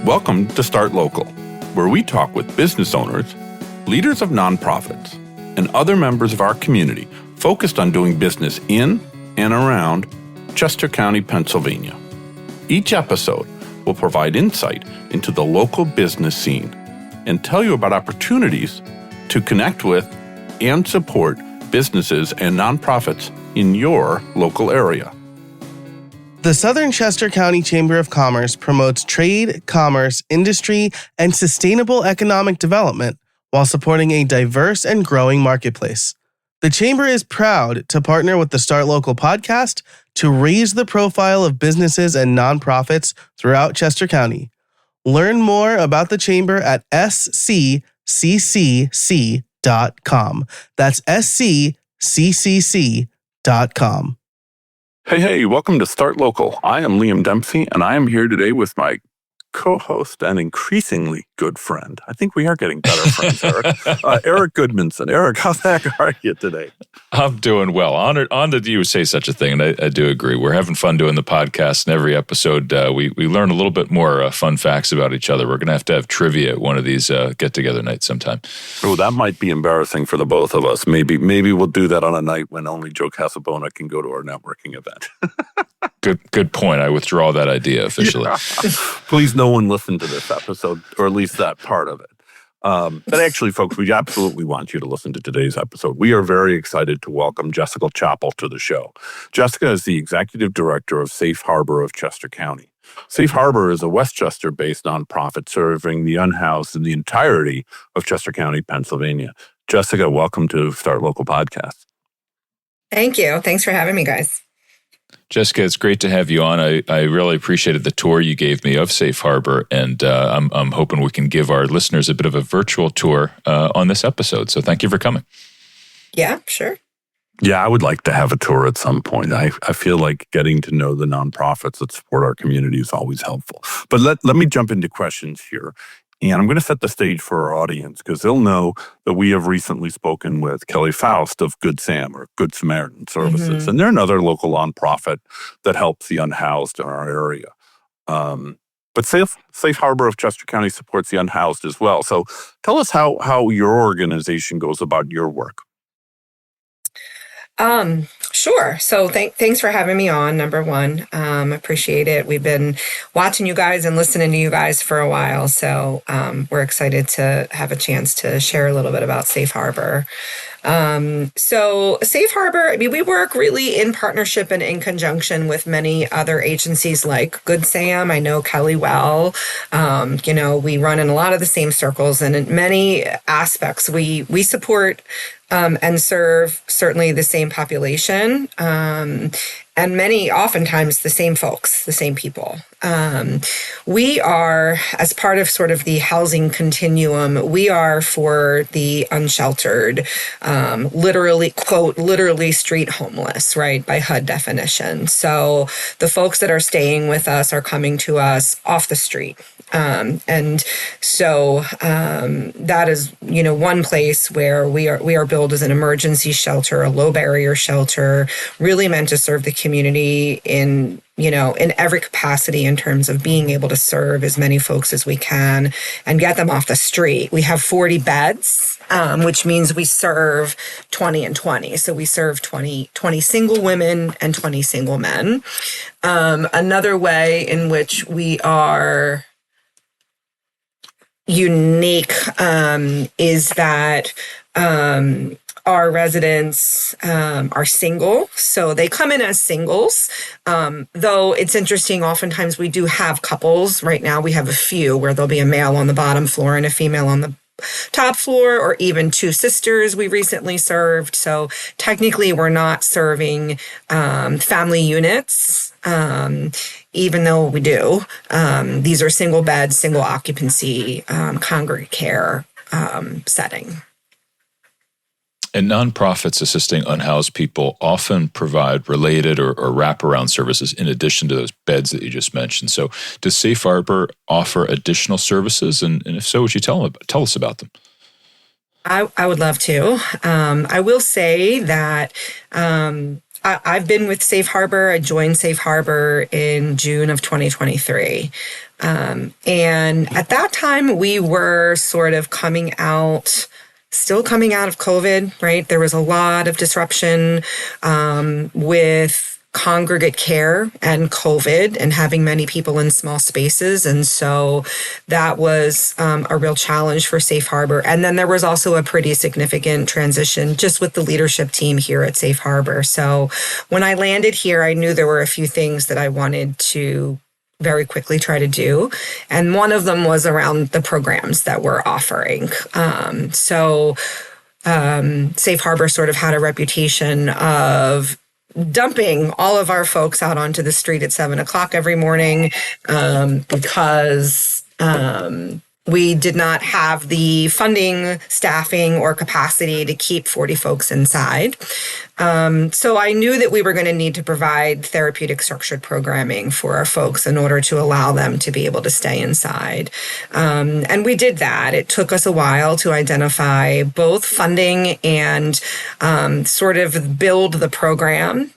Welcome to Start Local, where we talk with business owners, leaders of nonprofits, and other members of our community focused on doing business in and around Chester County, Pennsylvania. Each episode will provide insight into the local business scene and tell you about opportunities to connect with and support businesses and nonprofits in your local area. The Southern Chester County Chamber of Commerce promotes trade, commerce, industry, and sustainable economic development while supporting a diverse and growing marketplace. The Chamber is proud to partner with the Start Local podcast to raise the profile of businesses and nonprofits throughout Chester County. Learn more about the Chamber at sccc.com. That's sccc.com. Hey, welcome to Start Local. I am Liam Dempsey, and I am here today with my co-host and increasingly good friend. I think we are getting better friends, Eric. Eric Goodmanson. Eric, how the heck are you today? I'm doing well. Honored you would say such a thing, and I do agree. We're having fun doing the podcast, and every episode we learn a little bit more fun facts about each other. We're going to have trivia at one of these get-together nights sometime. Oh, that might be embarrassing for the both of us. Maybe we'll do that on a night when only Joe Casabona can go to our networking event. Good point. I withdraw that idea officially. Yeah. Please, no one listen to this episode, or at least that part of it. But actually, folks, we absolutely want you to listen to today's episode. We are very excited to welcome Jessica Chappell to the show. Jessica is the Executive Director of Safe Harbor of Chester County. Safe Harbor is a Westchester-based nonprofit serving the unhoused in the entirety of Chester County, Pennsylvania. Jessica, welcome to Start Local Podcast. Thank you. Thanks for having me, guys. Jessica, it's great to have you on. I really appreciated the tour you gave me of Safe Harbor, and I'm hoping we can give our listeners a bit of a virtual tour on this episode. So thank you for coming. Yeah, sure. Yeah, I would like to have a tour at some point. I feel like getting to know the nonprofits that support our community is always helpful. But let me jump into questions here. And I'm going to set the stage for our audience because they'll know that we have recently spoken with Kelly Faust of Good Sam or Good Samaritan Services. Mm-hmm. And they're another local nonprofit that helps the unhoused in our area. But Safe Harbor of Chester County supports the unhoused as well. So tell us how your organization goes about your work. Sure. So thanks for having me on, number one. Appreciate it. We've been watching you guys and listening to you guys for a while. So we're excited to have a chance to share a little bit about Safe Harbor. So Safe Harbor, we work really in partnership and in conjunction with many other agencies like Good Sam. I know Kelly well. We run in a lot of the same circles, and in many aspects, we support and serve certainly the same population, and oftentimes the same folks, the same people. We are, as part of sort of the housing continuum, we are for the unsheltered, literally street homeless, right, by HUD definition. So the folks that are staying with us are coming to us off the street. And so that is, one place where we are billed as an emergency shelter, a low barrier shelter, really meant to serve the community in every capacity in terms of being able to serve as many folks as we can and get them off the street. We have 40 beds, which means we serve 20 and 20. So we serve 20 single women and 20 single men. Another way in which we are unique is that our residents are single, so they come in as singles. Though it's interesting, oftentimes we do have couples. Right now we have a few where there'll be a male on the bottom floor and a female on the top floor, or even two sisters we recently served. So technically we're not serving family units, even though we do. These are single beds, single occupancy, congregate care setting. And nonprofits assisting unhoused people often provide related or wraparound services in addition to those beds that you just mentioned. So does Safe Harbor offer additional services? And if so, would you tell us about them? I would love to. I will say that I've been with Safe Harbor. I joined Safe Harbor in June of 2023. And at that time, we were sort of still coming out of COVID, right? There was a lot of disruption with congregate care and COVID and having many people in small spaces. And so that was a real challenge for Safe Harbor. And then there was also a pretty significant transition just with the leadership team here at Safe Harbor. So when I landed here, I knew there were a few things that I wanted to very quickly try to do. And one of them was around the programs that we're offering. Safe Harbor sort of had a reputation of dumping all of our folks out onto the street at 7:00 every morning because we did not have the funding, staffing, or capacity to keep 40 folks inside. So I knew that we were going to need to provide therapeutic structured programming for our folks in order to allow them to be able to stay inside. And we did that. It took us a while to identify both funding and sort of build the program.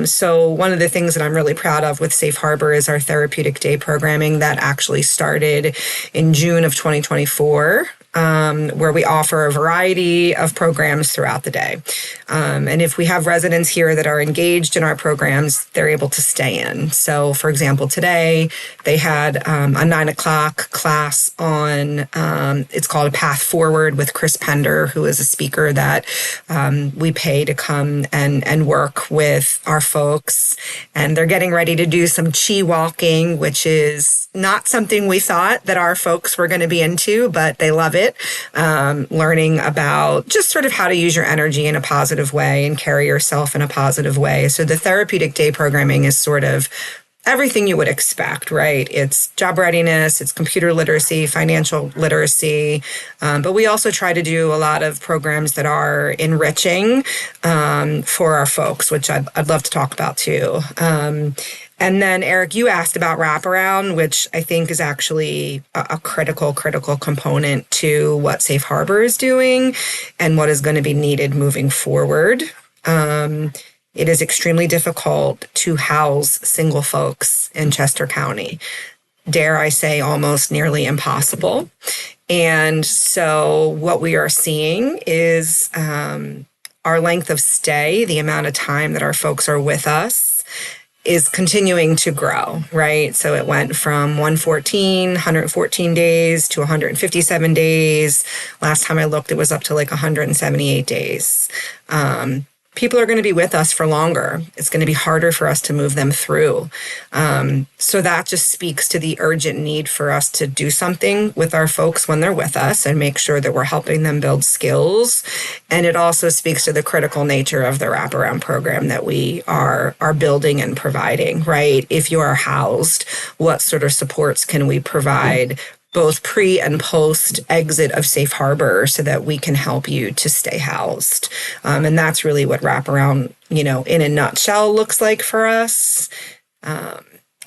So one of the things that I'm really proud of with Safe Harbor is our therapeutic day programming that actually started in June of 2024. Where we offer a variety of programs throughout the day. And if we have residents here that are engaged in our programs, they're able to stay in. So, for example, today they had a 9:00 class on, it's called A Path Forward with Chris Pender, who is a speaker that we pay to come and work with our folks. And they're getting ready to do some chi walking, which is not something we thought that our folks were going to be into, but they love it. Learning about just sort of how to use your energy in a positive way and carry yourself in a positive way. So the therapeutic day programming is sort of everything you would expect, right? It's job readiness, it's computer literacy, financial literacy. But we also try to do a lot of programs that are enriching for our folks, which I'd love to talk about too. And then, Eric, you asked about wraparound, which I think is actually a critical component to what Safe Harbor is doing and what is going to be needed moving forward. It is extremely difficult to house single folks in Chester County. Dare I say, almost nearly impossible. And so what we are seeing is our length of stay, the amount of time that our folks are with us, is continuing to grow, right? So it went from 114 days to 157 days. Last time I looked, it was up to like 178 days. People are going to be with us for longer. It's going to be harder for us to move them through. So that just speaks to the urgent need for us to do something with our folks when they're with us and make sure that we're helping them build skills. And it also speaks to the critical nature of the wraparound program that we are building and providing, right? If you are housed, what sort of supports can we provide both pre and post exit of Safe Harbor so that we can help you to stay housed. And that's really what wraparound, in a nutshell looks like for us.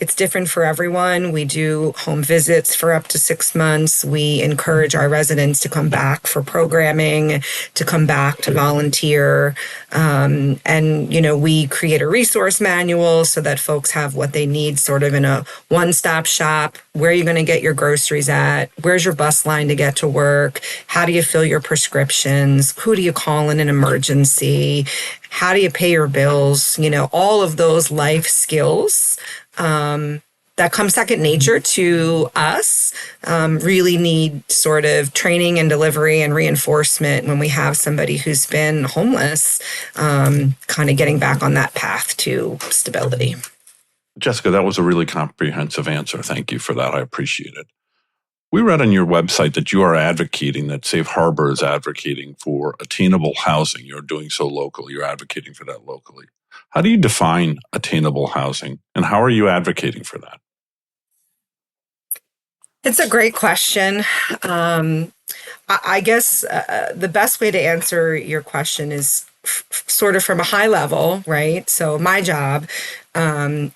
It's different for everyone. We do home visits for up to 6 months. We encourage our residents to come back for programming, to come back to volunteer. We create a resource manual so that folks have what they need sort of in a one-stop shop. Where are you going to get your groceries at? Where's your bus line to get to work? How do you fill your prescriptions? Who do you call in an emergency? How do you pay your bills? All of those life skills that come second nature to us really need sort of training and delivery and reinforcement when we have somebody who's been homeless, kind of getting back on that path to stability. Jessica, that was a really comprehensive answer. Thank you for that. I appreciate it. We read on your website that you are advocating, that Safe Harbor is advocating for attainable housing. You're doing so locally. You're advocating for that locally. How do you define attainable housing, and how are you advocating for that? It's a great question. I guess the best way to answer your question is sort of from a high level, right? So my job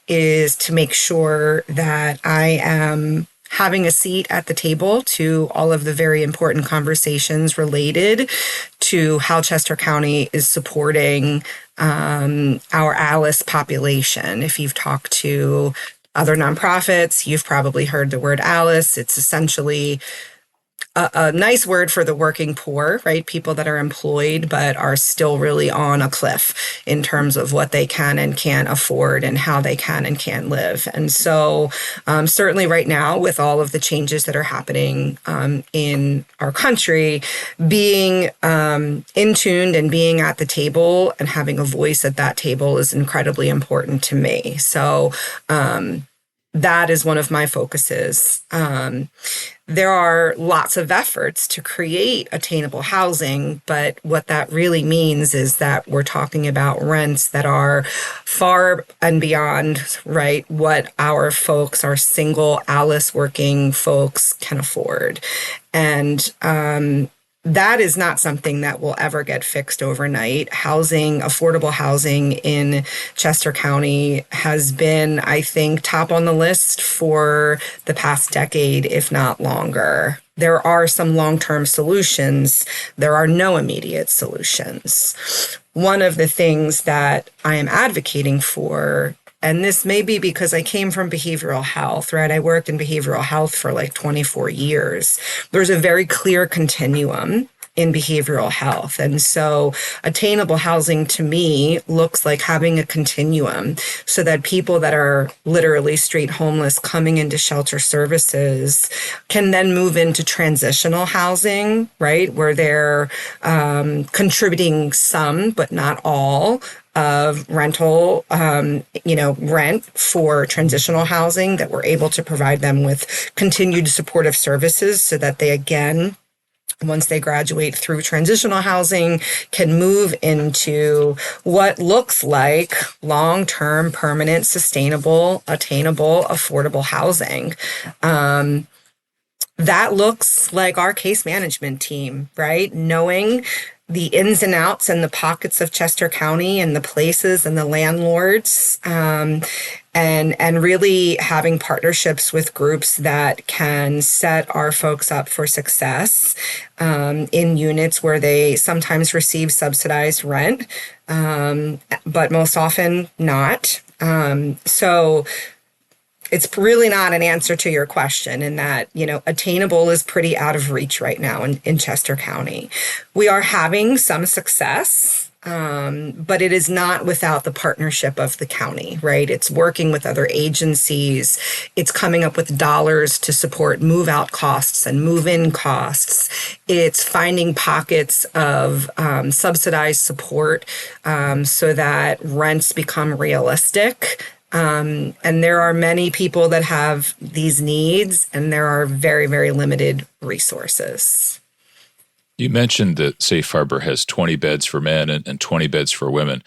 is to make sure that I am having a seat at the table to all of the very important conversations related to how Chester County is supporting our ALICE population. If you've talked to other nonprofits, you've probably heard the word ALICE. It's essentially a nice word for the working poor, right? People that are employed but are still really on a cliff in terms of what they can and can't afford and how they can and can't live. And so certainly right now, with all of the changes that are happening in our country, being in tuned and being at the table and having a voice at that table is incredibly important to me. So that is one of my focuses. There are lots of efforts to create attainable housing, but what that really means is that we're talking about rents that are far and beyond, right, what our folks, our single ALICE working folks can afford. And that is not something that will ever get fixed overnight. Housing, affordable housing in Chester County has been, I think, top on the list for the past decade, if not longer. There are some long-term solutions. There are no immediate solutions. One of the things that I am advocating for, and this may be because I came from behavioral health, right? I worked in behavioral health for like 24 years. There's a very clear continuum in behavioral health. And so attainable housing to me looks like having a continuum so that people that are literally street homeless coming into shelter services can then move into transitional housing, right? Where they're contributing some, but not all, of rental, rent for transitional housing, that we're able to provide them with continued supportive services so that they, again, once they graduate through transitional housing, can move into what looks like long-term, permanent, sustainable, attainable, affordable housing. That looks like our case management team, right? Knowing the ins and outs and the pockets of Chester County and the places and the landlords, and really having partnerships with groups that can set our folks up for success in units where they sometimes receive subsidized rent, but most often not. So it's really not an answer to your question in that, attainable is pretty out of reach right now in Chester County. We are having some success, but it is not without the partnership of the county, right? It's working with other agencies. It's coming up with dollars to support move-out costs and move-in costs. It's finding pockets of subsidized support so that rents become realistic. And there are many people that have these needs, and there are very, very limited resources. You mentioned that Safe Harbor has 20 beds for men and 20 beds for women.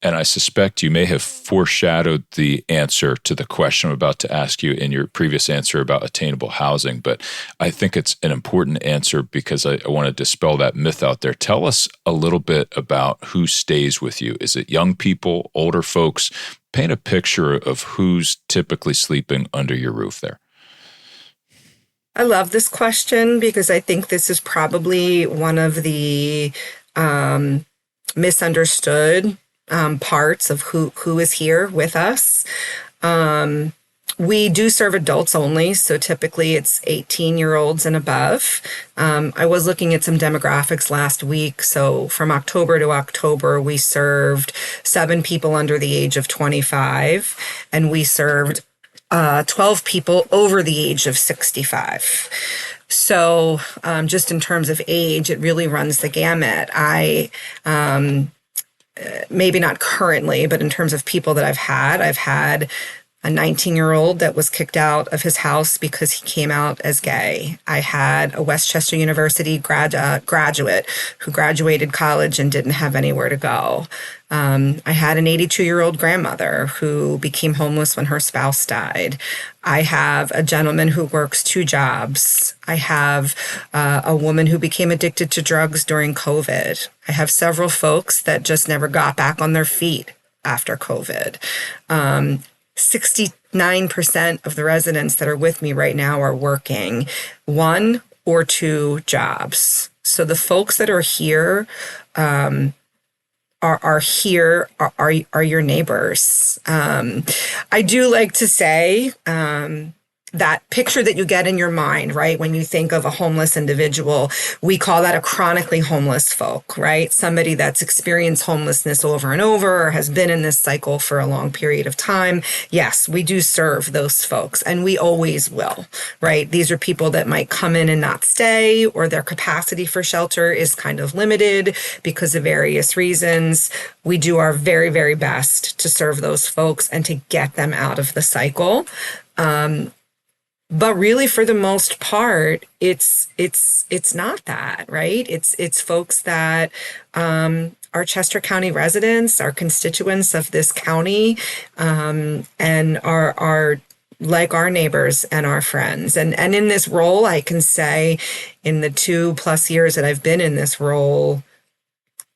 And I suspect you may have foreshadowed the answer to the question I'm about to ask you in your previous answer about attainable housing. But I think it's an important answer because I want to dispel that myth out there. Tell us a little bit about who stays with you. Is it young people, older folks? Paint a picture of who's typically sleeping under your roof there. I love this question because I think this is probably one of the misunderstood parts of who is here with us. We do serve adults only, so typically it's 18-year-olds and above. I was looking at some demographics last week. So from October to October, we served 7 people under the age of 25, and we served 12 people over the age of 65. So just in terms of age, it really runs the gamut. I maybe not currently, but in terms of people that I've had a 19-year-old that was kicked out of his house because he came out as gay. I had a Westchester University graduate who graduated college and didn't have anywhere to go. I had an 82-year-old grandmother who became homeless when her spouse died. I have a gentleman who works 2 jobs. I have a woman who became addicted to drugs during COVID. I have several folks that just never got back on their feet after COVID. 69% of the residents that are with me right now are working 1 or 2 jobs. So the folks that are here are your neighbors. I do like to say that picture that you get in your mind, right? When you think of a homeless individual, we call that a chronically homeless folk, right? Somebody that's experienced homelessness over and over or has been in this cycle for a long period of time. Yes, we do serve those folks, and we always will, right? These are people that might come in and not stay, or their capacity for shelter is kind of limited because of various reasons. We do our very, very best to serve those folks and to get them out of the cycle. But really, for the most part, it's not that, right? It's folks that are Chester County residents, are constituents of this county, and are like our neighbors and our friends. And in this role, I can say, in the 2+ years that I've been in this role,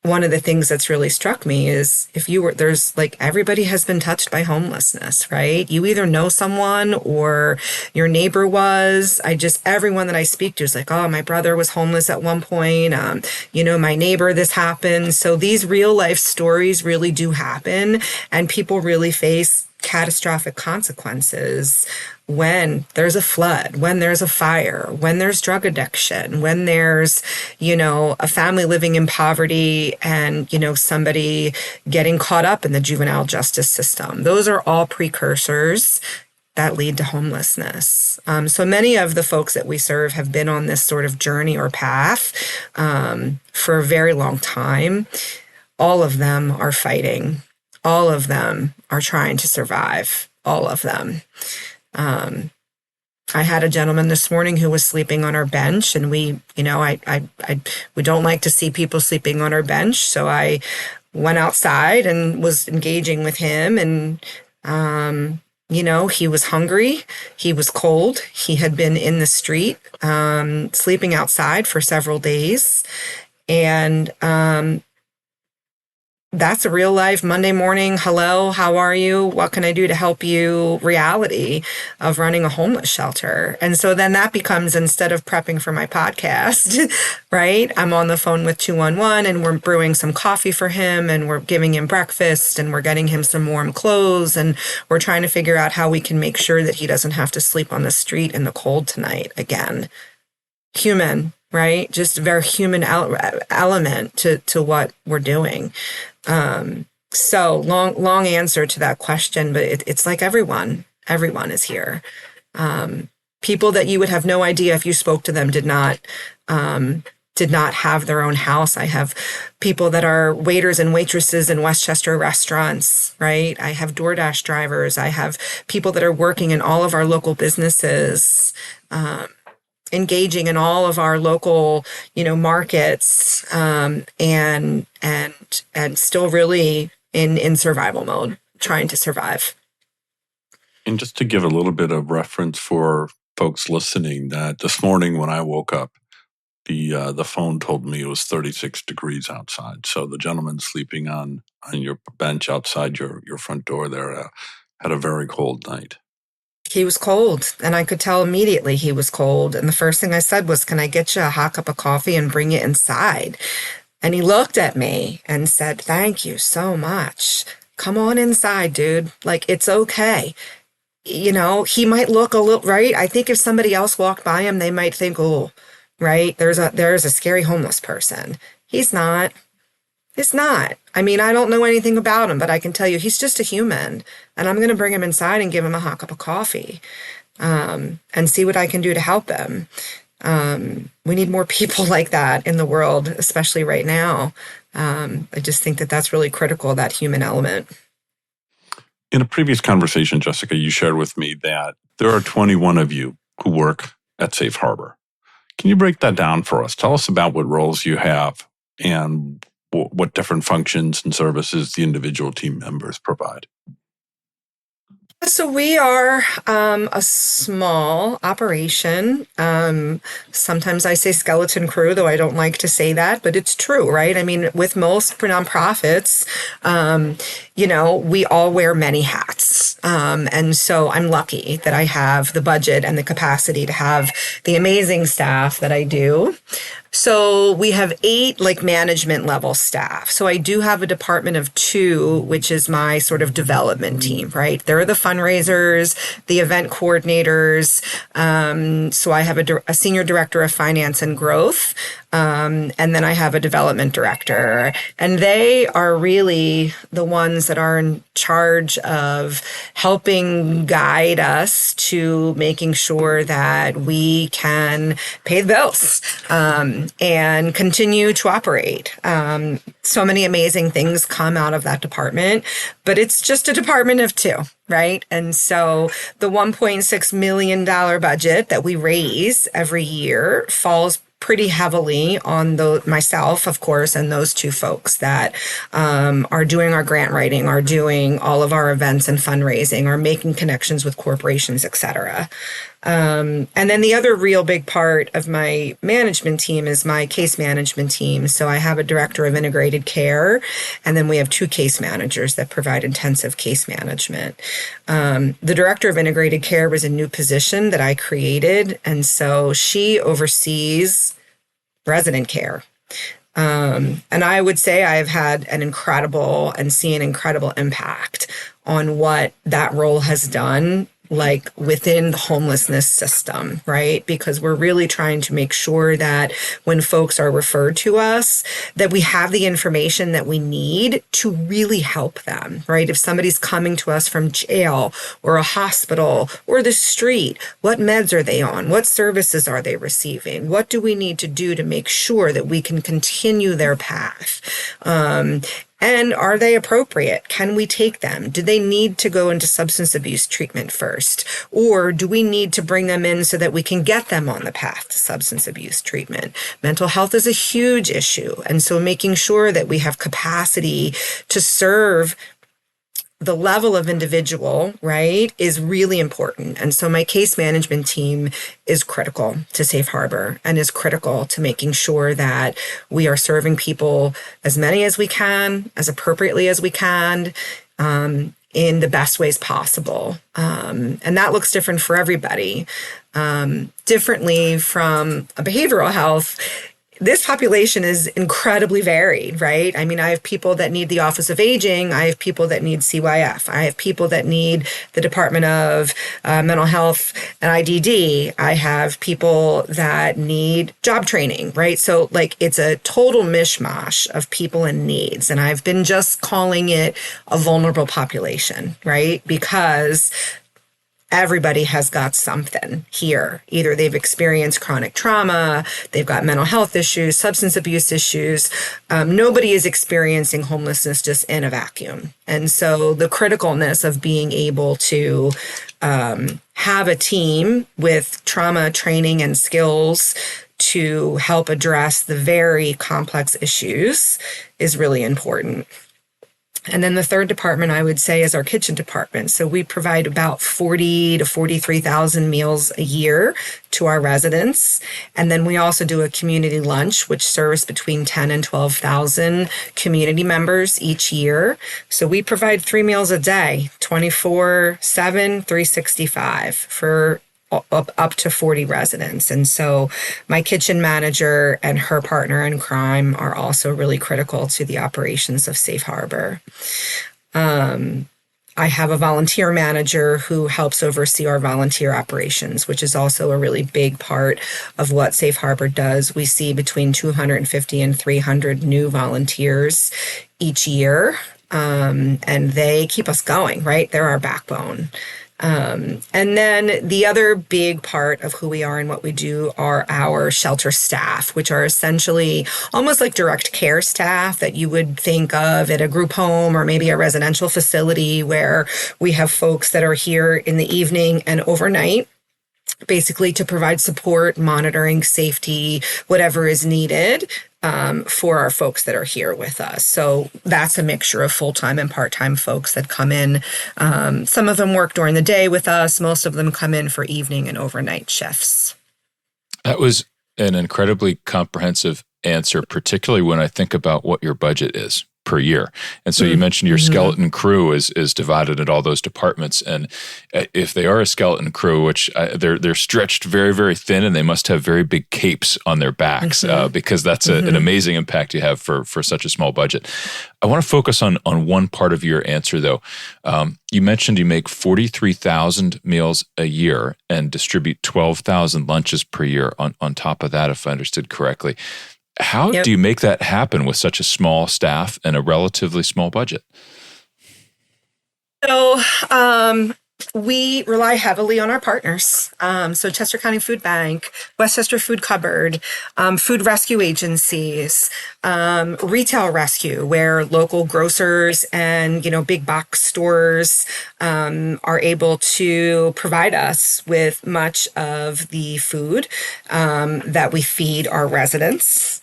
one of the things that's really struck me is there's like, everybody has been touched by homelessness, right? You either know someone or your neighbor was. Everyone that I speak to is like, oh, my brother was homeless at one point. My neighbor, this happened. So these real life stories really do happen, and people really face catastrophic consequences when there's a flood, when there's a fire, when there's drug addiction, when there's, a family living in poverty and, somebody getting caught up in the juvenile justice system. Those are all precursors that lead to homelessness. So many of the folks that we serve have been on this sort of journey or path for a very long time. All of them are fighting. All of them are trying to survive. All of them. I had a gentleman this morning who was sleeping on our bench, and we don't like to see people sleeping on our bench. So I went outside and was engaging with him, and he was hungry, he was cold, he had been in the street, sleeping outside for several days, and that's a real life Monday morning, hello, how are you? What can I do to help you? Reality of running a homeless shelter. And so then that becomes, instead of prepping for my podcast, right? I'm on the phone with 211 and we're brewing some coffee for him, and we're giving him breakfast, and we're getting him some warm clothes, and we're trying to figure out how we can make sure that he doesn't have to sleep on the street in the cold tonight again. Human, right? Just a very human element to what we're doing. So long answer to that question, but it's like everyone is here. People that you would have no idea if you spoke to them did not have their own house. I have people that are waiters and waitresses in Westchester restaurants, right? I have DoorDash drivers. I have people that are working in all of our local businesses, engaging in all of our local, markets, and still really in survival mode, trying to survive. And just to give a little bit of reference for folks listening, that this morning when I woke up, the phone told me it was 36 degrees outside. So the gentleman sleeping on your bench outside your front door there had a very cold night. He was cold, and I could tell immediately he was cold. And the first thing I said was, can I get you a hot cup of coffee and bring it inside? And he looked at me and said, thank you so much. Come on inside, dude. Like, it's okay. He might look a little, right? I think if somebody else walked by him, they might think, oh, right, there's a scary homeless person. He's not. It's not. I mean, I don't know anything about him, but I can tell you he's just a human, and I'm going to bring him inside and give him a hot cup of coffee, and see what I can do to help him. We need more people like that in the world, especially right now. I just think that that's really critical, that human element. In a previous conversation, Jessica, you shared with me that there are 21 of you who work at Safe Harbor. Can you break that down for us? Tell us about what roles you have and what different functions and services the individual team members provide. So we are a small operation. Sometimes I say skeleton crew, though I don't like to say that, but it's true, right? I mean, with most nonprofits, we all wear many hats. And so I'm lucky that I have the budget and the capacity to have the amazing staff that I do. So we have 8 like management level staff. So I do have a department of 2, which is my sort of development team, right? They're the fundraisers, the event coordinators. So I have a senior director of finance and growth. And then I have a development director, and they are really the ones that are in charge of helping guide us to making sure that we can pay the bills and continue to operate. So many amazing things come out of that department, but it's just a department of 2. Right. And so the $1.6 million budget that we raise every year falls pretty heavily on myself, of course, and those 2 folks that are doing our grant writing, are doing all of our events and fundraising, are making connections with corporations, et cetera. And then the other real big part of my management team is my case management team. So I have a director of integrated care, and then we have 2 case managers that provide intensive case management. The director of integrated care was a new position that I created, and so she oversees resident care. And I would say I've had an incredible impact on what that role has done, like within the homelessness system, right? Because we're really trying to make sure that when folks are referred to us, that we have the information that we need to really help them, right? If somebody's coming to us from jail or a hospital or the street, what meds are they on? What services are they receiving? What do we need to do to make sure that we can continue their path? And are they appropriate? Can we take them? Do they need to go into substance abuse treatment first? Or do we need to bring them in so that we can get them on the path to substance abuse treatment? Mental health is a huge issue. And so making sure that we have capacity to serve the level of individual, right, is really important. And so my case management team is critical to Safe Harbor and is critical to making sure that we are serving people, as many as we can, as appropriately as we can, in the best ways possible. And that looks different for everybody. Differently from a behavioral health, this population is incredibly varied, right? I mean, I have people that need the Office of Aging. I have people that need CYF. I have people that need the Department of Mental Health and IDD. I have people that need job training, right? So like it's a total mishmash of people and needs. And I've been just calling it a vulnerable population, right? Because everybody has got something here. Either they've experienced chronic trauma, they've got mental health issues, substance abuse issues. Nobody is experiencing homelessness just in a vacuum. And so the criticalness of being able to have a team with trauma training and skills to help address the very complex issues is really important. And then the third department, I would say, is our kitchen department. So we provide about 40 to 43,000 meals a year to our residents. And then we also do a community lunch, which serves between 10 and 12,000 community members each year. So we provide 3 meals a day, 24/7, 365 for up to 40 residents. And so my kitchen manager and her partner in crime are also really critical to the operations of Safe Harbor. I have a volunteer manager who helps oversee our volunteer operations, which is also a really big part of what Safe Harbor does. We see between 250 and 300 new volunteers each year, and they keep us going, right? They're our backbone. And then the other big part of who we are and what we do are our shelter staff, which are essentially almost like direct care staff that you would think of at a group home or maybe a residential facility, where we have folks that are here in the evening and overnight, basically to provide support, monitoring, safety, whatever is needed for our folks that are here with us. So that's a mixture of full-time and part-time folks that come in. Some of them work during the day with us. Most of them come in for evening and overnight shifts. That was an incredibly comprehensive answer, particularly when I think about what your budget is per year. And so you mentioned your skeleton crew is divided at all those departments. And if they are a skeleton crew, which they're stretched very, very thin, and they must have very big capes on their backs because that's an amazing impact you have for such a small budget. I want to focus on one part of your answer, though. You mentioned you make 43,000 meals a year and distribute 12,000 lunches per year on top of that, if I understood correctly. How do you make that happen with such a small staff and a relatively small budget? So we rely heavily on our partners. So Chester County Food Bank, Westchester Food Cupboard, food rescue agencies, retail rescue, where local grocers and, big box stores are able to provide us with much of the food that we feed our residents.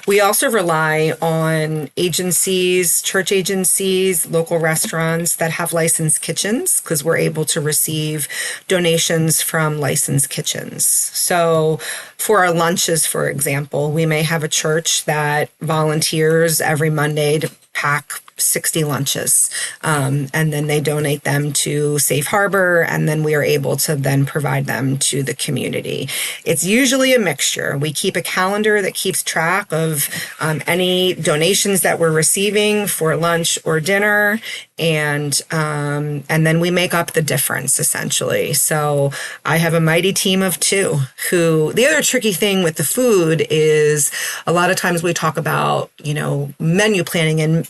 We also rely on agencies, church agencies, local restaurants that have licensed kitchens, because we're able to receive donations from licensed kitchens. So for our lunches, for example, we may have a church that volunteers every Monday to pack 60 lunches. And then they donate them to Safe Harbor, and then we are able to then provide them to the community. It's usually a mixture. We keep a calendar that keeps track of any donations that we're receiving for lunch or dinner, and then we make up the difference, essentially. So I have a mighty team of two who, the other tricky thing with the food is a lot of times we talk about, menu planning and,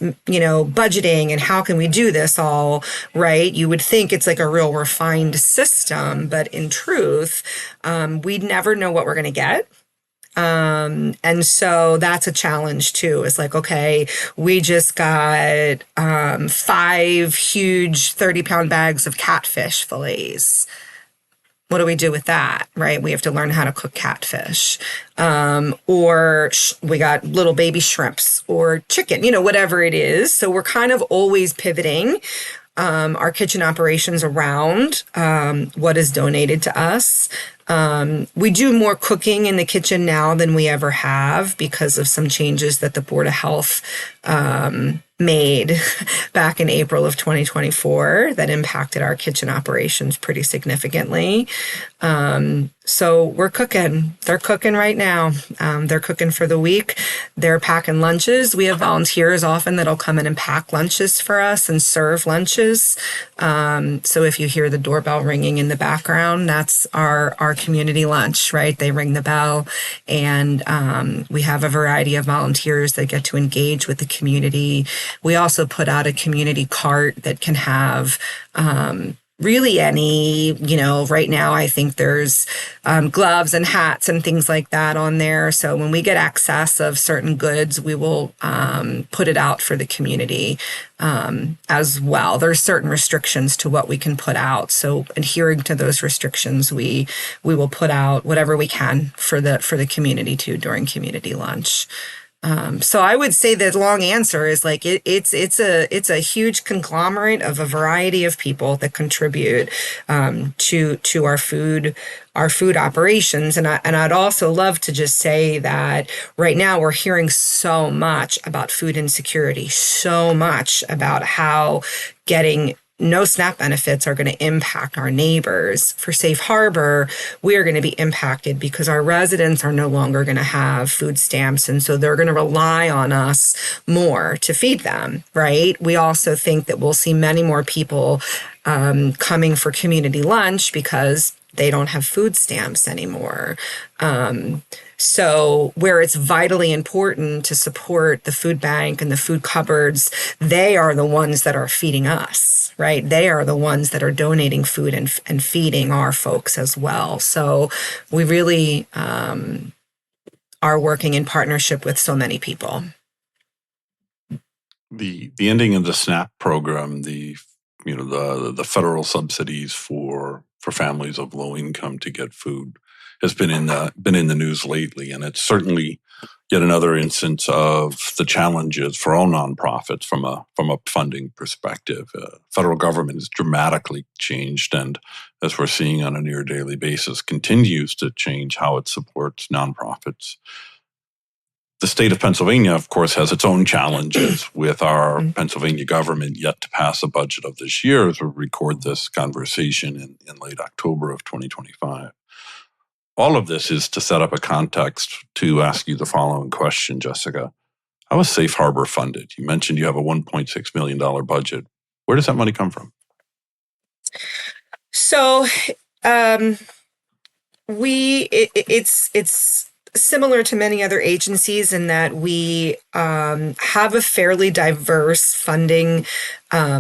budgeting and how can we do this all right. You would think it's like a real refined system, but in truth, we never know what we're going to get. And so that's a challenge too. It's like, okay, we just got 5 huge 30-pound bags of catfish fillets. What do we do with that, right? We have to learn how to cook catfish. Or we got little baby shrimps or chicken, whatever it is. So we're kind of always pivoting our kitchen operations around what is donated to us. We do more cooking in the kitchen now than we ever have because of some changes that the Board of Health made back in April of 2024 that impacted our kitchen operations pretty significantly. So we're cooking. They're cooking right now. They're cooking for the week. They're packing lunches. We have volunteers often that'll come in and pack lunches for us and serve lunches. So if you hear the doorbell ringing in the background, that's our community lunch, right? They ring the bell, and we have a variety of volunteers that get to engage with the community. We also put out a community cart that can have really any, right now I think there's gloves and hats and things like that on there. So when we get access of certain goods, we will put it out for the community as well. There's certain restrictions to what we can put out. So adhering to those restrictions, we will put out whatever we can for the community too during community lunch. So I would say the long answer is like it's a huge conglomerate of a variety of people that contribute to our food operations. And I'd also love to just say that right now we're hearing so much about food insecurity, so much about how getting no SNAP benefits are going to impact our neighbors. For Safe Harbor, we are going to be impacted because our residents are no longer going to have food stamps. And so they're going to rely on us more to feed them, right? We also think that we'll see many more people coming for community lunch because they don't have food stamps anymore. So where it's vitally important to support the food bank and the food cupboards, they are the ones that are feeding us, right? They are the ones that are donating food and feeding our folks as well. So we really are working in partnership with so many people. The ending of the SNAP program, the federal subsidies for families of low income to get food has been in the news lately, and it's certainly yet another instance of the challenges for all nonprofits from a funding perspective. Federal government has dramatically changed, and as we're seeing on a near daily basis, continues to change how it supports nonprofits. The state of Pennsylvania, of course, has its own challenges with our Pennsylvania government yet to pass a budget of this year as we record this conversation in late October of 2025. All of this is to set up a context to ask you the following question, Jessica. How is Safe Harbor funded? You mentioned you have a $1.6 million budget. Where does that money come from? So it's similar to many other agencies in that we have a fairly diverse funding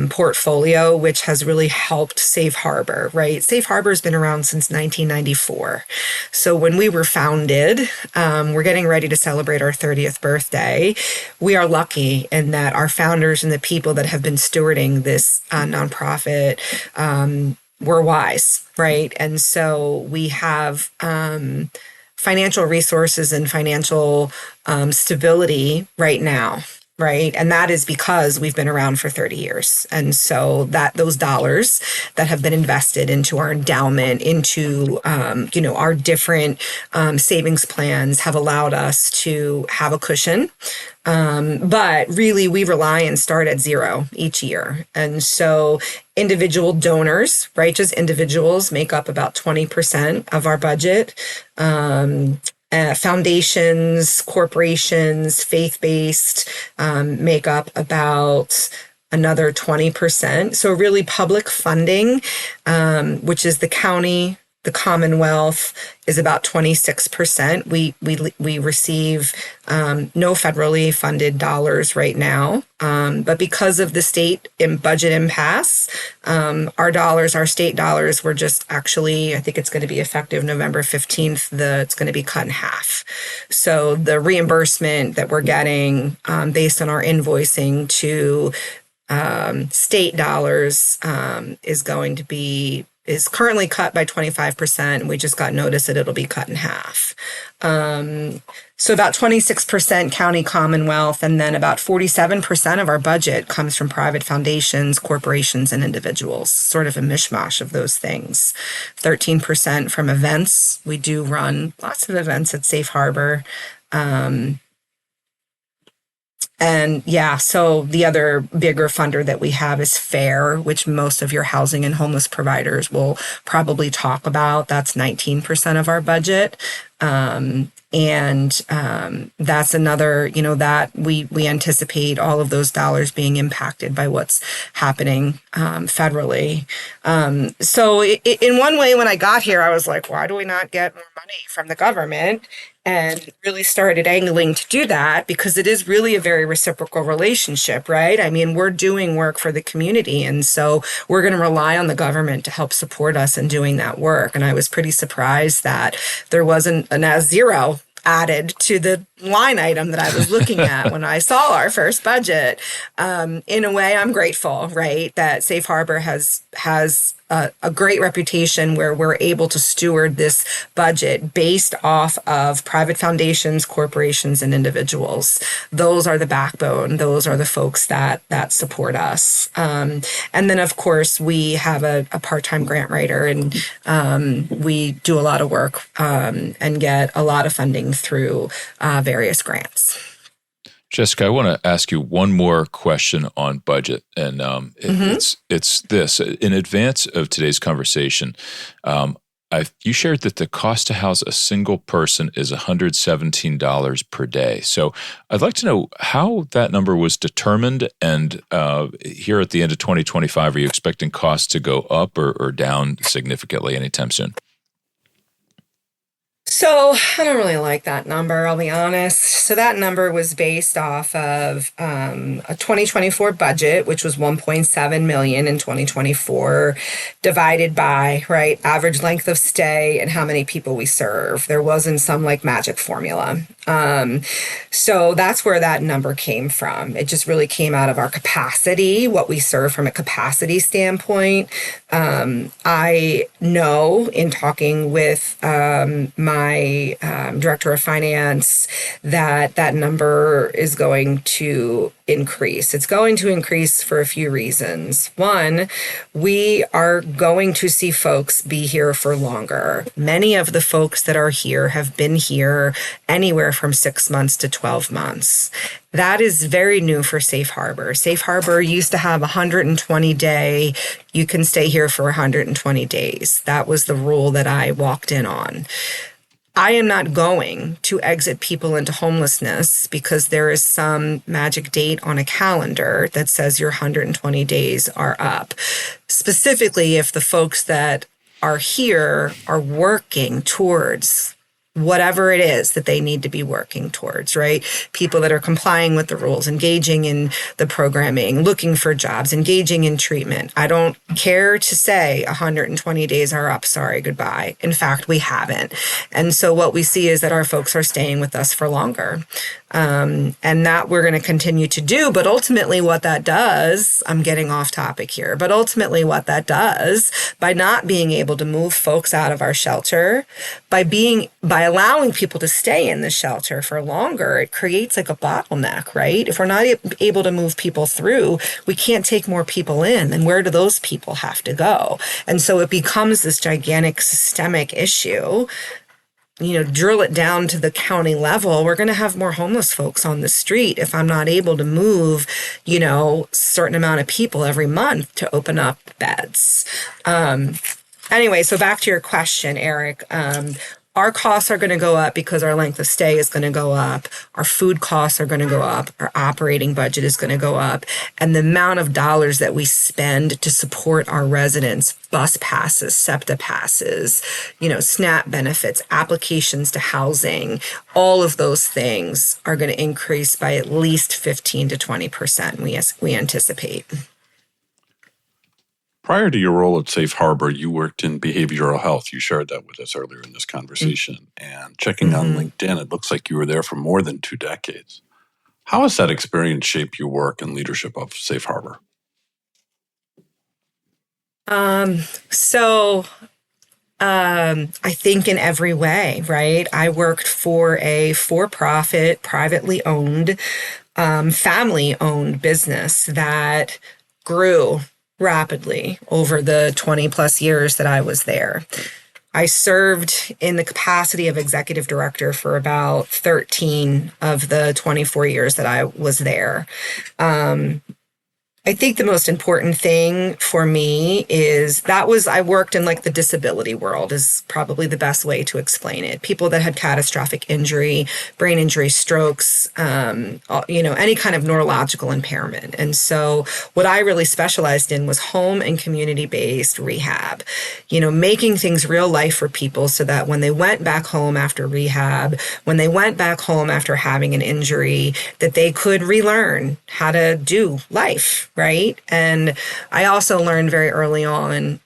portfolio, which has really helped Safe Harbor, right? Safe Harbor has been around since 1994. So when we were founded, we're getting ready to celebrate our 30th birthday. We are lucky in that our founders and the people that have been stewarding this nonprofit were wise, right? And so we have financial resources and financial stability right now, right? And that is because we've been around for 30 years. And so that those dollars that have been invested into our endowment, into, our different savings plans have allowed us to have a cushion. But really, we rely and start at zero each year. And so individual donors, right, just individuals make up about 20% of our budget. Foundations, corporations, faith-based make up about another 20%. So really public funding, which is the county, the Commonwealth, is about 26%. We receive no federally funded dollars right now. But because of the state budget impasse, our state dollars were just actually, I think it's going to be effective November 15th, it's going to be cut in half. So the reimbursement that we're getting based on our invoicing to state dollars is currently cut by 25%. We just got notice that it'll be cut in half. So about 26% county Commonwealth, and then about 47% of our budget comes from private foundations, corporations, and individuals, sort of a mishmash of those things. 13% from events. We do run lots of events at Safe Harbor. And yeah, so the other bigger funder that we have is FAIR, which most of your housing and homeless providers will probably talk about. That's 19% of our budget. That's another, that we anticipate all of those dollars being impacted by what's happening federally. So in one way, when I got here, I was like, why do we not get more money from the government? And really started angling to do that because it is really a very reciprocal relationship, right? I mean, we're doing work for the community. And so we're going to rely on the government to help support us in doing that work. And I was pretty surprised that there wasn't a zero added to the line item that I was looking at when I saw our first budget. In a way, I'm grateful, right, that Safe Harbor has a great reputation where we're able to steward this budget based off of private foundations, corporations, and individuals. Those are the backbone. Those are the folks that support us. And then, of course, we have a part-time grant writer, and we do a lot of work and get a lot of funding through various grants. Jessica, I want to ask you one more question on budget, and it's this. In advance of today's conversation, you shared that the cost to house a single person is $117 per day. So I'd like to know how that number was determined, and here at the end of 2025, are you expecting costs to go up or down significantly anytime soon? So I don't really like that number, I'll be honest. So that number was based off of a 2024 budget, which was $1.7 million in 2024, divided by, right, average length of stay and how many people we serve. There wasn't some magic formula. So that's where that number came from. It just really came out of our capacity, what we serve from a capacity standpoint. I know in talking with my director of finance that number is going to increase. It's going to increase for a few reasons. One, we are going to see folks be here for longer. Many of the folks that are here have been here anywhere from 6 months to 12 months. That is very new for Safe Harbor. Safe Harbor used to have 120-day, you can stay here for 120 days. That was the rule that I walked in on. I am not going to exit people into homelessness because there is some magic date on a calendar that says your 120 days are up. Specifically, if the folks that are here are working towards whatever it is that they need to be working towards, right? People that are complying with the rules, engaging in the programming, looking for jobs, engaging in treatment. I don't care to say 120 days are up. Sorry, goodbye. In fact, we haven't. And so what we see is that our folks are staying with us for longer. And that we're going to continue to do. But ultimately what that does, I'm getting off topic here, but ultimately what that does by not being able to move folks out of our shelter, by allowing people to stay in the shelter for longer, it creates like a bottleneck, right? If we're not able to move people through, we can't take more people in. Then where do those people have to go? And so it becomes this gigantic systemic issue. Drill it down to the county level, we're going to have more homeless folks on the street if I'm not able to move, certain amount of people every month to open up beds. Anyway, so back to your question, Eric. Our costs are going to go up because our length of stay is going to go up. Our food costs are going to go up. Our operating budget is going to go up. And the amount of dollars that we spend to support our residents, bus passes, SEPTA passes, SNAP benefits, applications to housing, all of those things are going to increase by at least 15 to 20%, we anticipate. Prior to your role at Safe Harbor, you worked in behavioral health. You shared that with us earlier in this conversation. And checking on LinkedIn, it looks like you were there for more than 2 decades. How has that experience shaped your work and leadership of Safe Harbor? I think in every way, right? I worked for a for-profit, privately owned, family-owned business that grew rapidly over the 20 plus years that I was there. I served in the capacity of executive director for about 13 of the 24 years that I was there. I think the most important thing for me is I worked in like the disability world is probably the best way to explain it. People that had catastrophic injury, brain injury, strokes, any kind of neurological impairment. And so what I really specialized in was home and community-based rehab, making things real life for people so that when they went back home after rehab, when they went back home after having an injury, that they could relearn how to do life. Right. And I also learned very early on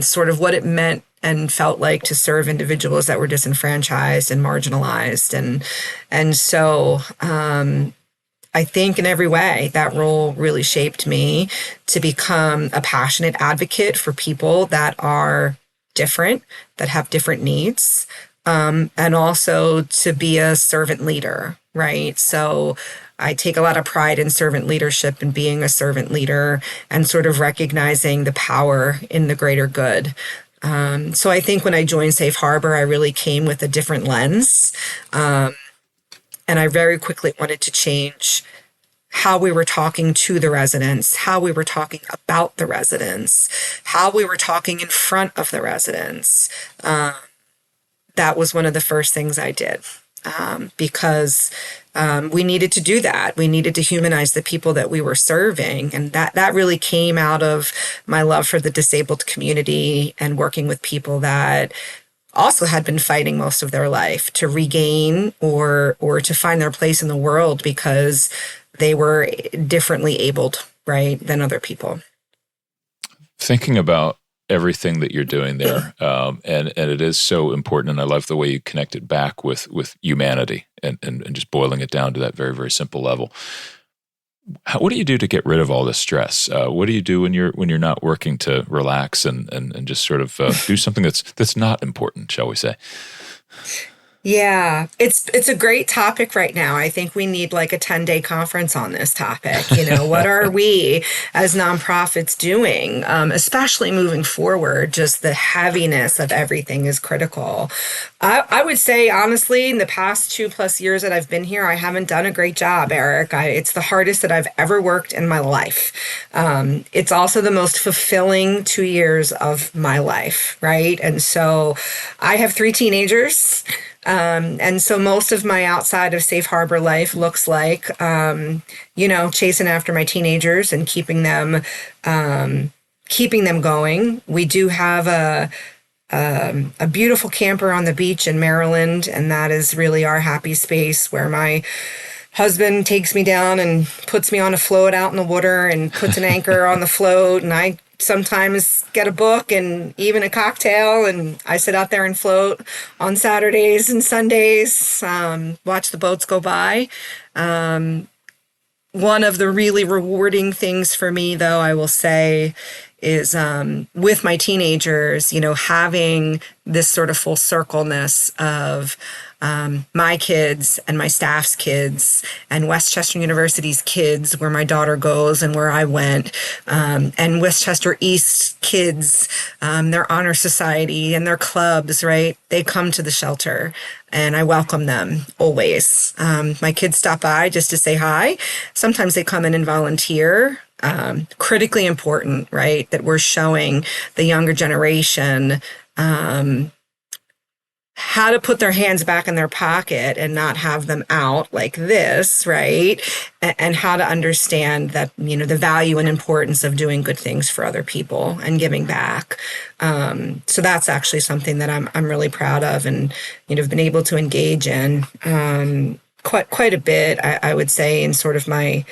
sort of what it meant and felt like to serve individuals that were disenfranchised and marginalized. And so I think in every way that role really shaped me to become a passionate advocate for people that are different, that have different needs, and also to be a servant leader. Right. So I take a lot of pride in servant leadership and being a servant leader and sort of recognizing the power in the greater good. So I think when I joined Safe Harbor, I really came with a different lens. And I very quickly wanted to change how we were talking to the residents, how we were talking about the residents, how we were talking in front of the residents. That was one of the first things I did. Because we needed to do that. We needed to humanize the people that we were serving. And that really came out of my love for the disabled community and working with people that also had been fighting most of their life to regain or to find their place in the world because they were differently abled, right, than other people. Thinking about everything that you're doing there, and it is so important, and I love the way you connect it back with humanity and just boiling it down to that very, very simple level. What do you do to get rid of all this stress? What do you do when you're not working to relax and just sort of do something that's not important, shall we say? Yeah, it's a great topic right now. I think we need like a 10-day conference on this topic. What are we as nonprofits doing, especially moving forward? Just the heaviness of everything is critical. I would say, honestly, in the past 2+ years that I've been here, I haven't done a great job, Eric. It's the hardest that I've ever worked in my life. It's also the most fulfilling 2 years of my life, right? And so I have 3 teenagers. And so most of my outside of Safe Harbor life looks like, chasing after my teenagers and keeping them going. We do have a beautiful camper on the beach in Maryland, and that is really our happy space where my husband takes me down and puts me on a float out in the water and puts an anchor on the float, and I sometimes get a book and even a cocktail, and I sit out there and float on Saturdays and Sundays, watch the boats go by. One of the really rewarding things for me, though, I will say, is with my teenagers, having this sort of full circleness of my kids and my staff's kids and Westchester University's kids, where my daughter goes and where I went, and Westchester East kids, their honor society and their clubs, right? They come to the shelter and I welcome them always. My kids stop by just to say hi. Sometimes they come in and volunteer. Critically important, right? That we're showing the younger generation how to put their hands back in their pocket and not have them out like this, right? And how to understand that, the value and importance of doing good things for other people and giving back. So that's actually something that I'm really proud of and, have been able to engage in quite a bit, I would say, in sort of my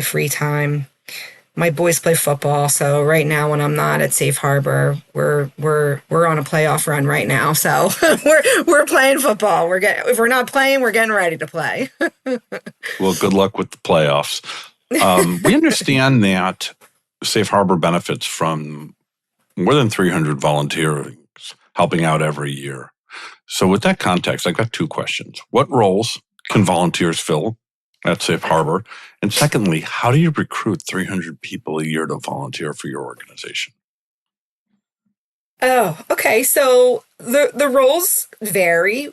free time. My boys play football, so right now when I'm not at Safe Harbor, we're on a playoff run right now. So we're playing football. If we're not playing, we're getting ready to play. Well, good luck with the playoffs. We understand that Safe Harbor benefits from more than 300 volunteers helping out every year. So with that context, I've got 2 questions. What roles can volunteers fill at Safe Harbor? And secondly, how do you recruit 300 people a year to volunteer for your organization? Oh, okay. So the roles vary.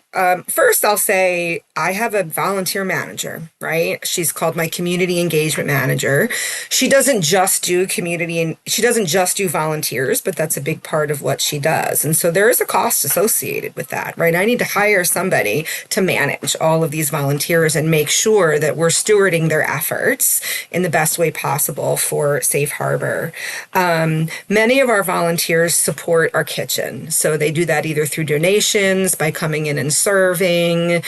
First, I'll say I have a volunteer manager, right? She's called my community engagement manager. She doesn't just do she doesn't just do volunteers, but that's a big part of what she does. And so there is a cost associated with that, right? I need to hire somebody to manage all of these volunteers and make sure that we're stewarding their efforts in the best way possible for Safe Harbor. Many of our volunteers support our kitchen. So they do that either through donations, by coming in and serving.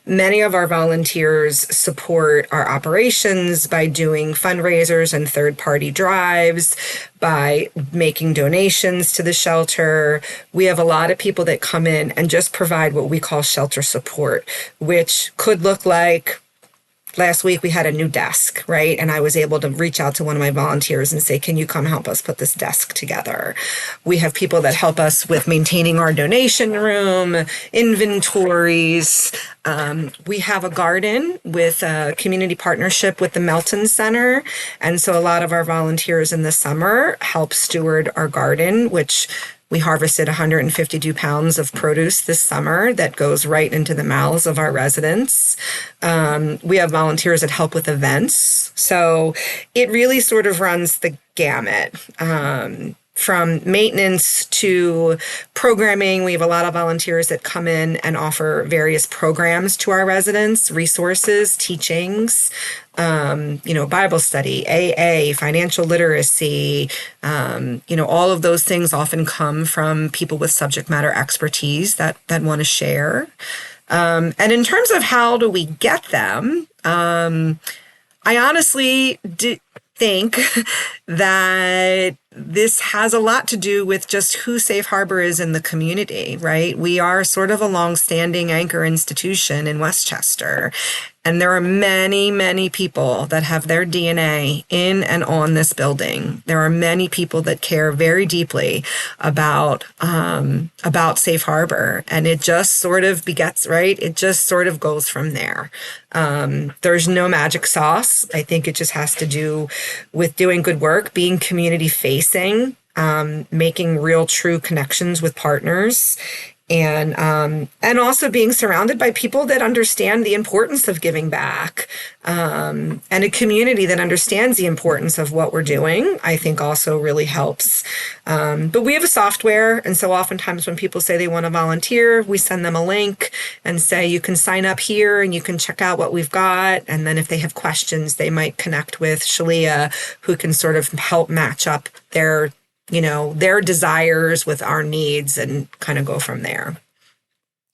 Many of our volunteers support our operations by doing fundraisers and third-party drives, by making donations to the shelter. We have a lot of people that come in and just provide what we call shelter support, which could look like, last week we had a new desk, right? And I was able to reach out to one of my volunteers and say, can you come help us put this desk together? We have people that help us with maintaining our donation room, inventories. We have a garden with a community partnership with the Melton Center. And so a lot of our volunteers in the summer help steward our garden, which we harvested 152 pounds of produce this summer that goes right into the mouths of our residents. We have volunteers that help with events. So it really sort of runs the gamut. From maintenance to programming, we have a lot of volunteers that come in and offer various programs to our residents, resources, teachings, Bible study, AA, financial literacy, all of those things often come from people with subject matter expertise that want to share. And in terms of how do we get them, I honestly think that this has a lot to do with just who Safe Harbor is in the community, right? We are sort of a long-standing anchor institution in Westchester. And there are many, many people that have their DNA in and on this building. There are many people that care very deeply about Safe Harbor, and it just sort of begets, right? It just sort of goes from there. There's no magic sauce. I think it just has to do with doing good work, being community facing, making real, true connections with partners, and also being surrounded by people that understand the importance of giving back, and a community that understands the importance of what we're doing, I think also really helps. But we have a software, and so oftentimes when people say they want to volunteer, we send them a link and say, you can sign up here and you can check out what we've got. And then if they have questions, they might connect with Shalia, who can sort of help match up their desires with our needs and kind of go from there.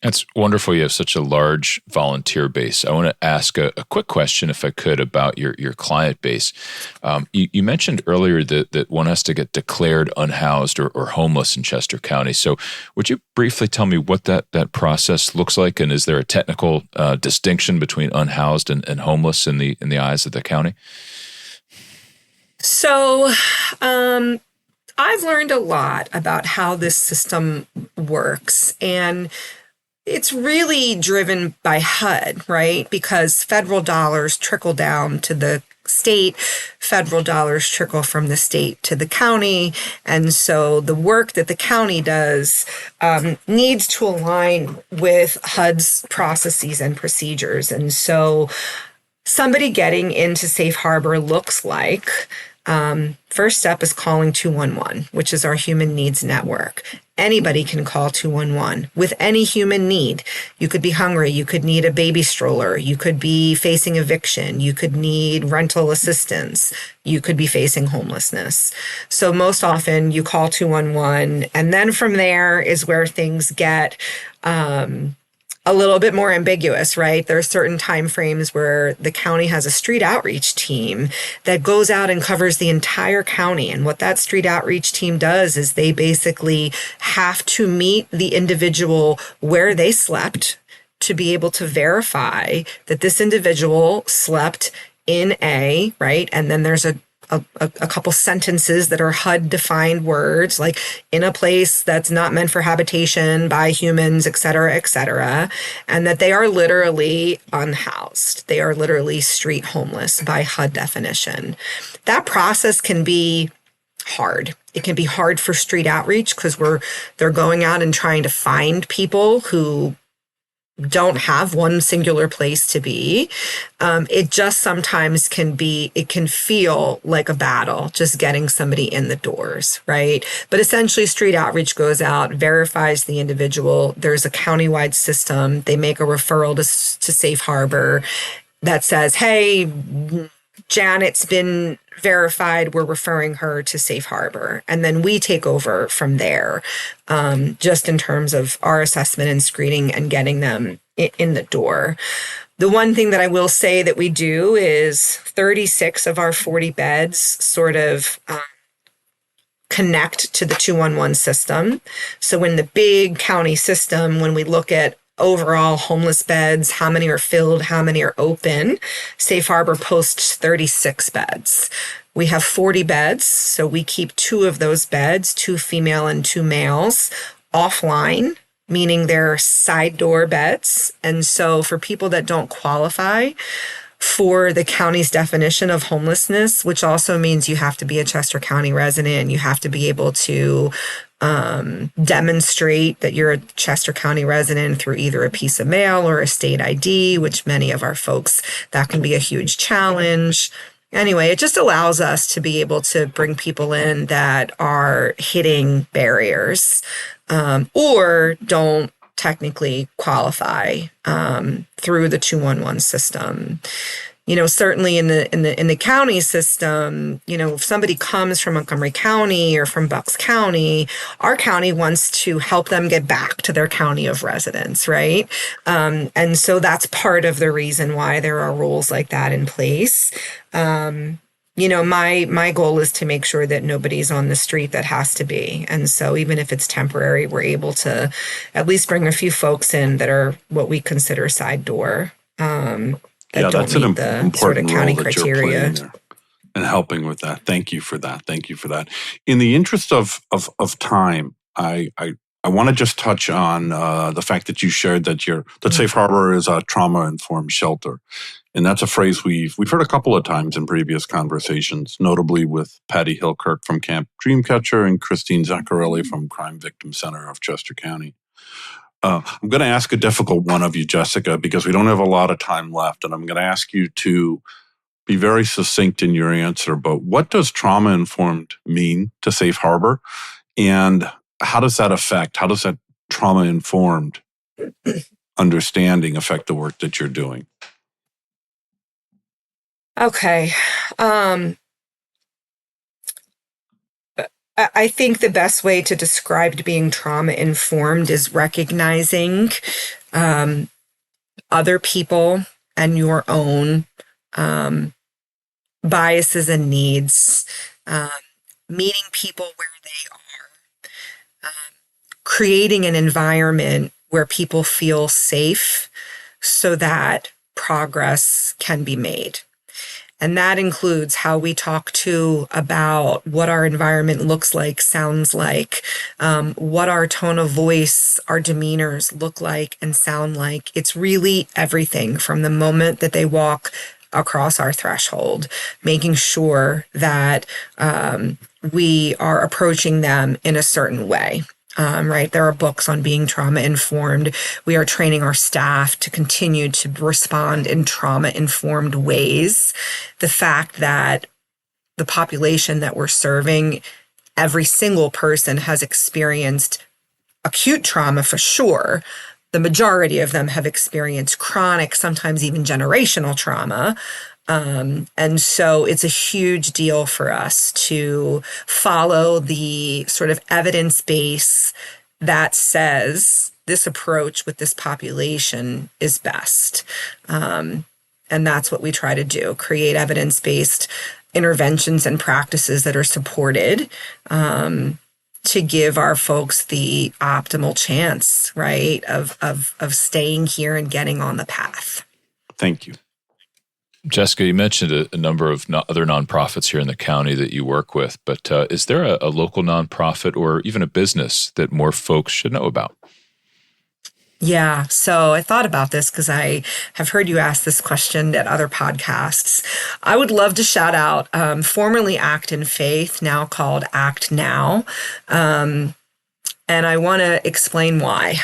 That's wonderful. You have such a large volunteer base. I want to ask a quick question, if I could, about your client base. You mentioned earlier that one has to get declared unhoused or homeless in Chester County. So would you briefly tell me what that process looks like? And is there a technical distinction between unhoused and homeless in the eyes of the county? So, I've learned a lot about how this system works, and it's really driven by HUD, right? Because federal dollars trickle down to the state, federal dollars trickle from the state to the county, and so the work that the county does needs to align with HUD's processes and procedures. And so somebody getting into Safe Harbor looks like, first step is calling 211, which is our human needs network. Anybody can call 211 with any human need. You could be hungry. You could need a baby stroller. You could be facing eviction. You could need rental assistance. You could be facing homelessness. So most often you call 211, and then from there is where things get a little bit more ambiguous, right? There are certain timeframes where the county has a street outreach team that goes out and covers the entire county. And what that street outreach team does is they basically have to meet the individual where they slept to be able to verify that this individual slept in A, right? And then there's a couple sentences that are HUD defined words, like in a place that's not meant for habitation by humans, et cetera, and that they are literally unhoused. They are literally street homeless by HUD definition. That process can be hard. It can be hard for street outreach because they're going out and trying to find people who don't have one singular place to be. It just sometimes can feel like a battle, just getting somebody in the doors, right? But essentially street outreach goes out, verifies the individual. There's a countywide system. They make a referral to Safe Harbor that says, hey, Janet's been verified, we're referring her to Safe Harbor. And then we take over from there, just in terms of our assessment and screening and getting them in the door. The one thing that I will say that we do is 36 of our 40 beds sort of connect to the 211 system. So in the big county system, when we look at overall homeless beds, how many are filled, how many are open, Safe Harbor posts 36 beds. We have 40 beds, so we keep 2 of those beds, 2 female and 2 males, offline, meaning they're side door beds. And so for people that don't qualify for the county's definition of homelessness, which also means you have to be a Chester County resident, you have to be able to demonstrate that you're a Chester County resident through either a piece of mail or a state ID, which many of our folks, that can be a huge challenge. Anyway, it just allows us to be able to bring people in that are hitting barriers or don't technically qualify through the 211 system. You know, certainly in the county system, you know, if somebody comes from Montgomery County or from Bucks County, our county wants to help them get back to their county of residence, right? And so that's part of the reason why there are rules like that in place. You know, my goal is to make sure that nobody's on the street that has to be. And so even if it's temporary, we're able to at least bring a few folks in that are what we consider side door. that don't that's an meet the sort of important county role that you're criteria. playing there and helping with that. Thank you for that. Thank you for that. In the interest of time, I want to just touch on the fact that you shared that that Safe Harbor is a trauma-informed shelter. And that's a phrase we've heard a couple of times in previous conversations, notably with Patty Hillkirk from Camp Dreamcatcher and Christine Zaccarelli from Crime Victim Center of Chester County. I'm going to ask a difficult one of you, Jessica, because we don't have a lot of time left. And I'm going to ask you to be very succinct in your answer. But what does trauma-informed mean to Safe Harbor? And how does that trauma-informed understanding affect the work that you're doing? Okay. I think the best way to describe being trauma-informed is recognizing other people and your own biases and needs, meeting people where they are, creating an environment where people feel safe so that progress can be made. And that includes how we talk about what our environment looks like, sounds like, what our tone of voice, our demeanors look like and sound like. It's really everything from the moment that they walk across our threshold, making sure that we are approaching them in a certain way. Right. There are books on being trauma-informed. We are training our staff to continue to respond in trauma-informed ways. The fact that the population that we're serving, every single person has experienced acute trauma for sure. The majority of them have experienced chronic, sometimes even generational trauma. And so it's a huge deal for us to follow the sort of evidence base that says this approach with this population is best. And that's what we try to do, create evidence-based interventions and practices that are supported to give our folks the optimal chance, right, of staying here and getting on the path. Thank you. Jessica, you mentioned a number of other nonprofits here in the county that you work with, but is there a local nonprofit or even a business that more folks should know about? Yeah, so I thought about this because I have heard you ask this question at other podcasts. I would love to shout out formerly Act in Faith, now called Act Now. And I want to explain why.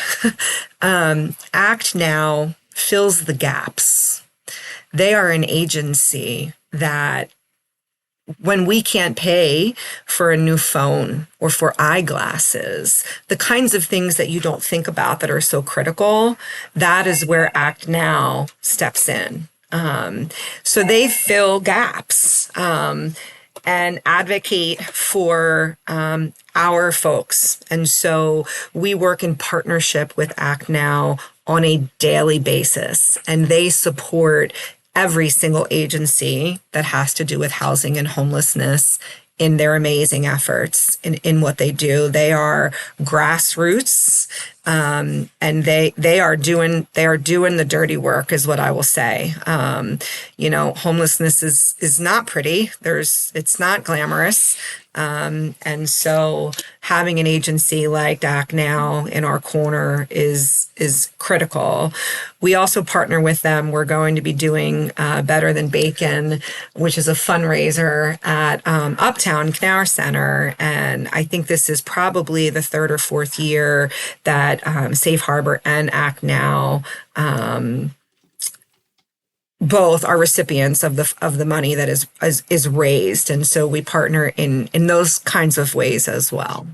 Act Now fills the gaps. They are an agency that when we can't pay for a new phone or for eyeglasses, the kinds of things that you don't think about that are so critical, that is where Act Now steps in. So they fill gaps and advocate for our folks. And so we work in partnership with Act Now on a daily basis, and they support every single agency that has to do with housing and homelessness in their amazing efforts in what they do. They are grassroots, and they are doing the dirty work, is what I will say. Homelessness is not pretty. It's not glamorous. And so having an agency like Act Now in our corner is critical. We also partner with them. We're going to be doing Better Than Bacon, which is a fundraiser at Uptown Knauer Center. And I think this is probably the third or fourth year that Safe Harbor and Act Now both are recipients of the money that is raised. And so we partner in those kinds of ways as well.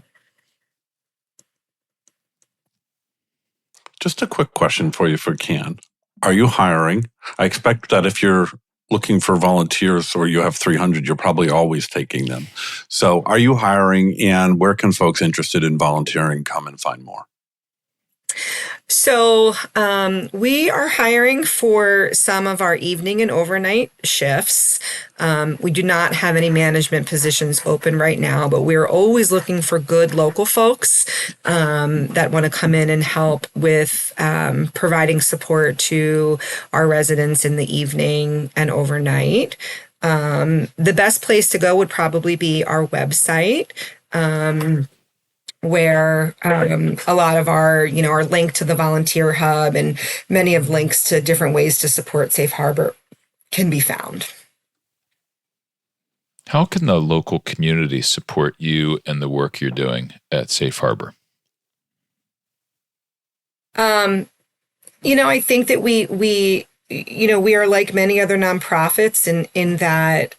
Just a quick question for you if you can. Are you hiring? I expect that if you're looking for volunteers or you have 300, you're probably always taking them. So are you hiring, and where can folks interested in volunteering come and find more? So we are hiring for some of our evening and overnight shifts. We do not have any management positions open right now, but we're always looking for good local folks that want to come in and help with providing support to our residents in the evening and overnight. The best place to go would probably be our website. Where a lot of our link to the volunteer hub and many of links to different ways to support Safe Harbor can be found. How can the local community support you and the work you're doing at Safe Harbor? I think that we are like many other nonprofits in that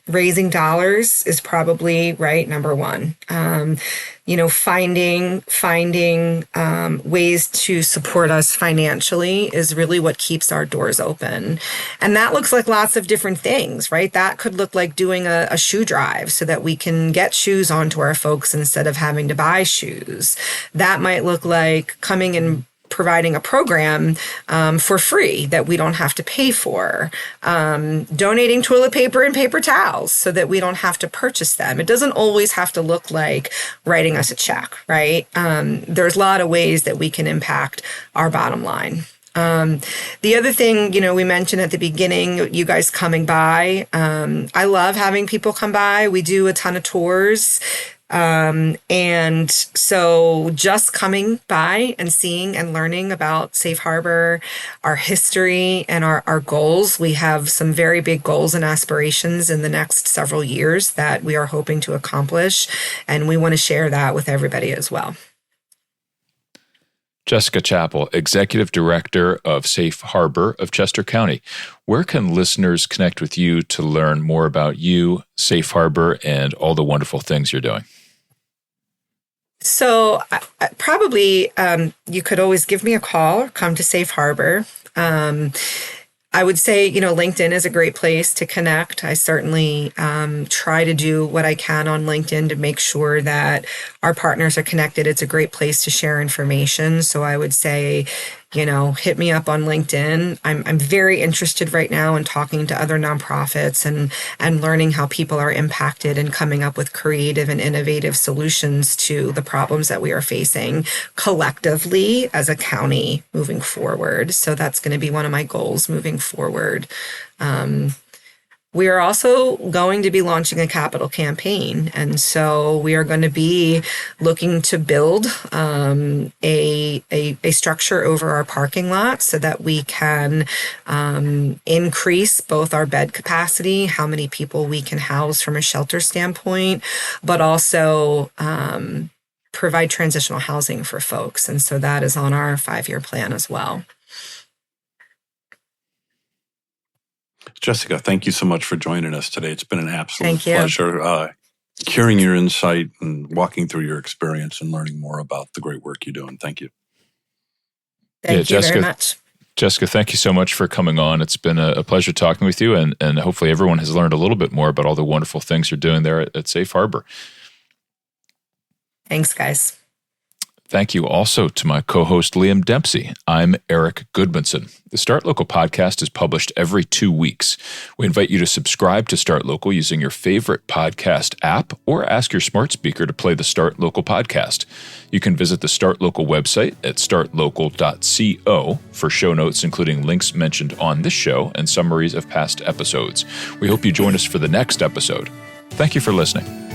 raising dollars is probably number one. Finding ways to support us financially is really what keeps our doors open. And that looks like lots of different things, right? That could look like doing a shoe drive so that we can get shoes onto our folks instead of having to buy shoes. That might look like coming and providing a program for free that we don't have to pay for, donating toilet paper and paper towels so that we don't have to purchase them. It doesn't always have to look like writing us a check, right? There's a lot of ways that we can impact our bottom line. The other thing, we mentioned at the beginning, you guys coming by. I love having people come by. We do a ton of tours. And so just coming by and seeing and learning about Safe Harbor, our history and our goals. We have some very big goals and aspirations in the next several years that we are hoping to accomplish. And we want to share that with everybody as well. Jessica Chappell, Executive Director of Safe Harbor of Chester County. Where can listeners connect with you to learn more about you, Safe Harbor, and all the wonderful things you're doing? So probably you could always give me a call or come to Safe Harbor. I would say, LinkedIn is a great place to connect. I certainly try to do what I can on LinkedIn to make sure that our partners are connected. It's a great place to share information. So I would say, hit me up on LinkedIn. I'm very interested right now in talking to other nonprofits and learning how people are impacted and coming up with creative and innovative solutions to the problems that we are facing collectively as a county moving forward. So that's going to be one of my goals moving forward. We are also going to be launching a capital campaign. And so we are going to be looking to build a structure over our parking lot so that we can increase both our bed capacity, how many people we can house from a shelter standpoint, but also provide transitional housing for folks. And so that is on our 5-year plan as well. Jessica, thank you so much for joining us today. It's been an absolute Thank you. pleasure hearing your insight and walking through your experience and learning more about the great work you're doing. Thank you. Thank you Jessica, very much. Jessica, thank you so much for coming on. It's been a pleasure talking with you, and hopefully everyone has learned a little bit more about all the wonderful things you're doing there at Safe Harbor. Thanks, guys. Thank you also to my co-host, Liam Dempsey. I'm Eric Goodmanson. The Start Local podcast is published every 2 weeks. We invite you to subscribe to Start Local using your favorite podcast app or ask your smart speaker to play the Start Local podcast. You can visit the Start Local website at startlocal.co for show notes, including links mentioned on this show and summaries of past episodes. We hope you join us for the next episode. Thank you for listening.